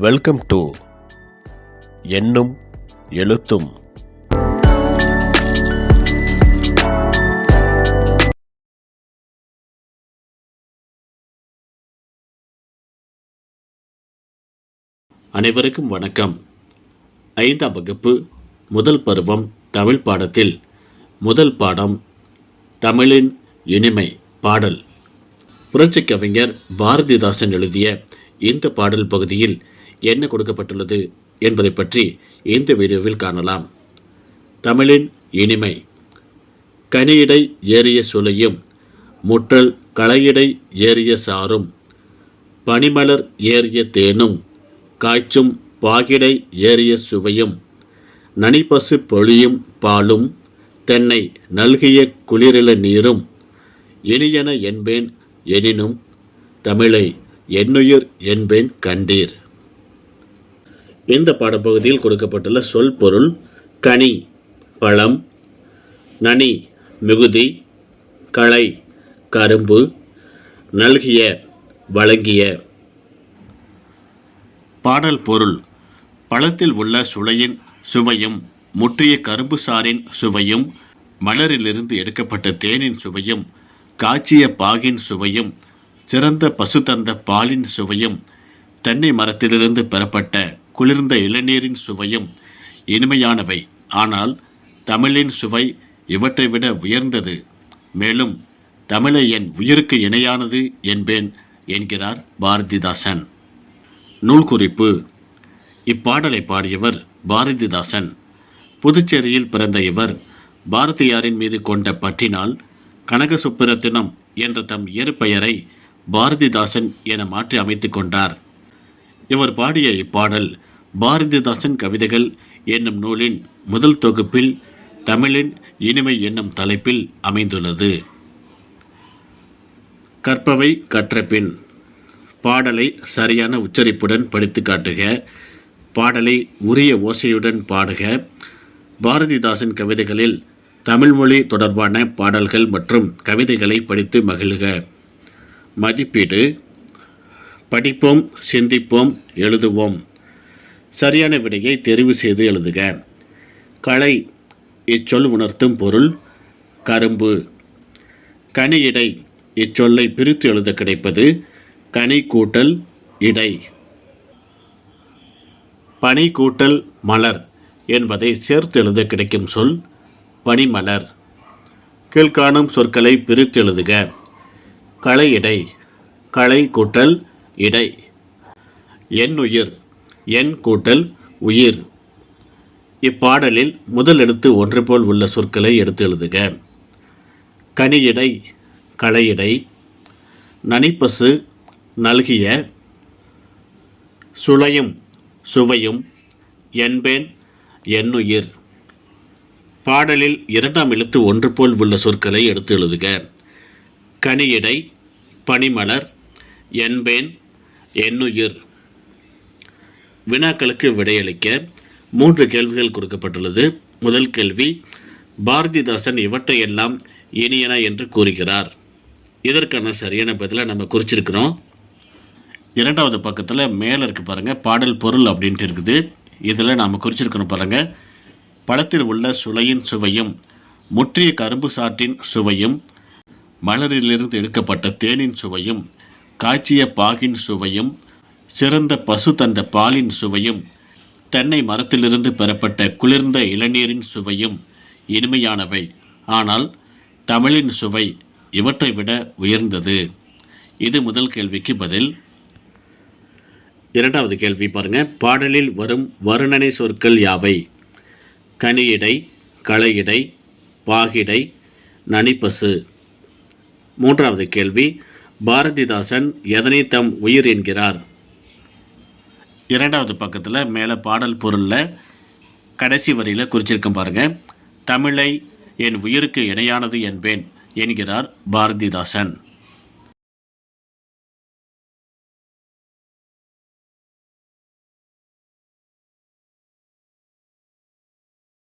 Welcome to எண்ணும் எழுத்தும். அனைவருக்கும் வணக்கம். 5ஆம் வகுப்பு முதல் பருவம் தமிழ் பாடத்தில் முதல் பாடம் தமிழின் இனிமை பாடல். புரட்சி கவிஞர் பாரதிதாசன் எழுதிய இந்த பாடல் பகுதியில் என்ன கொடுக்கப்பட்டுள்ளது என்பதை பற்றி இந்த வீடியோவில் காணலாம். தமிழின் இனிமை. கனியிடை ஏறிய சுளையும் முற்றல் களையிடை ஏறிய சாரும் பனிமலர் ஏறிய தேனும் காய்ச்சும் பாகிடை ஏறிய சுவையும் நனிப்பசு பொழியும் பாலும் தென்னை நல்கிய குளிரில நீரும் இனியன என்பேன் எனினும் தமிழை என்னுயிர் என்பேன் கண்டீர். இந்த பாடப்பகுதியில் கொடுக்கப்பட்டுள்ள சொல் பொருள்: கனி பழம், நனி மிகுதி, களை கரும்பு, நல்கிய வழங்கிய. பாடல் பொருள்: பழத்தில் உள்ள சுளையின் சுவையும் முற்றிய கரும்பு சாறின் சுவையும் மலரிலிருந்து எடுக்கப்பட்ட தேனின் சுவையும் காய்ச்சிய பாகின் சுவையும் சிறந்த பசு தந்த பாலின் சுவையும் தென்னை மரத்திலிருந்து பெறப்பட்ட குளிர்ந்த இளநீரின் சுவையும் இனிமையானவை. ஆனால் தமிழின் சுவை இவற்றை விட உயர்ந்தது. மேலும் தமிழை என் உயிருக்கு இணையானது என்பேன் என்கிறார் பாரதிதாசன். நூல் குறிப்பு: இப்பாடலை பாடியவர் பாரதிதாசன். புதுச்சேரியில் பிறந்த இவர் பாரதியாரின் மீது கொண்ட பற்றினால் கனகசுப்புரத்தினம் என்ற தம் இயற்பெயரை பாரதிதாசன் என மாற்றி அமைத்து கொண்டார். இவர் பாடிய இப்பாடல் பாரதிதாசன் கவிதைகள் என்னும் நூலின் முதல் தொகுப்பில் தமிழின் இனிமை என்னும் தலைப்பில் அமைந்துள்ளது. கற்பவை கற்றபின். பாடலை சரியான உச்சரிப்புடன் படித்து காட்டுக. பாடலை உரிய ஓசையுடன் பாடுக. பாரதிதாசன் கவிதைகளில் தமிழ்மொழி தொடர்பான பாடல்கள் மற்றும் கவிதைகளை படித்து மகிழ்க. மதிப்பீடு: படிப்போம், சிந்திப்போம், எழுதுவோம். சரியான விடையை தெரிவு செய்து எழுதுக. களை இச்சொல் உணர்த்தும் பொருள்: கரும்பு. கனியிடை இச்சொல்லை பிரித்து எழுத கிடைப்பது கனி கூட்டல் இடை. பனி கூட்டல் மலர் என்பதை சேர்த்து எழுத கிடைக்கும் சொல் பனிமலர். கீழ்காணும் சொற்களை பிரித்து எழுதுக. களையிடை களை கூட்டல் இடை. என்னுயிர் என் கூட்டல் உயிர். இப்பாடலில் முதல் எழுத்து ஒன்று போல் உள்ள சொற்களை எடுத்து எழுதுக. கனியிடை களையிடை, நனிப்பசு நல்கிய, சுளையும் சுவையும், என்பேன் என்னுயிர். பாடலில் இரண்டாம் எழுத்து ஒன்று போல் உள்ள சொற்களை எடுத்து எழுதுக. கனியிடை பனிமலர், என்பேன் என்னுயிர். வினாக்களுக்கு விடையளிக்க 3 கேள்விகள் கொடுக்கப்பட்டுள்ளது. முதல் கேள்வி: பாரதிதாசன் இவற்றையெல்லாம் இனியன என்று கூறுகிறார். இதற்கான சரியான பதிலை நம்ம குறிச்சிருக்கிறோம். இரண்டாவது பக்கத்தில் மேலே இருக்கு பாருங்கள், பாடல் பொருள் அப்படின்ட்டு இருக்குது. இதில் நாம் குறிச்சிருக்கணும் பாருங்கள். பழத்தில் உள்ள சுளையின் சுவையும் முற்றிய கரும்பு சாற்றின் சுவையும் மலரிலிருந்து எடுக்கப்பட்ட தேனின் சுவையும் காய்ச்சிய பாகின் சுவையும் சிறந்த பசு தந்த பாலின் சுவையும் தென்னை மரத்திலிருந்து பெறப்பட்ட குளிர்ந்த இளநீரின் சுவையும் இனிமையானவை. ஆனால் தமிழின் சுவை இவற்றை விட உயர்ந்தது. இது முதல் கேள்விக்கு பதில். இரண்டாவது கேள்வி பாருங்கள். பாடலில் வரும் வருணனை சொற்கள் யாவை? கனியிடை, களையிடை, பாகிடை, நனிப்பசு. மூன்றாவது கேள்வி: பாரதிதாசன் எதனை தம் உயிர் என்கிறார்? இரண்டாவது பக்கத்தில் மேலே பாடல் பொருளில் கடைசி வரியில் குறிச்சிருக்கேன் பாருங்கள். தமிழை என் உயிருக்கு இணையானது என்பேன் என்கிறார் பாரதிதாசன்.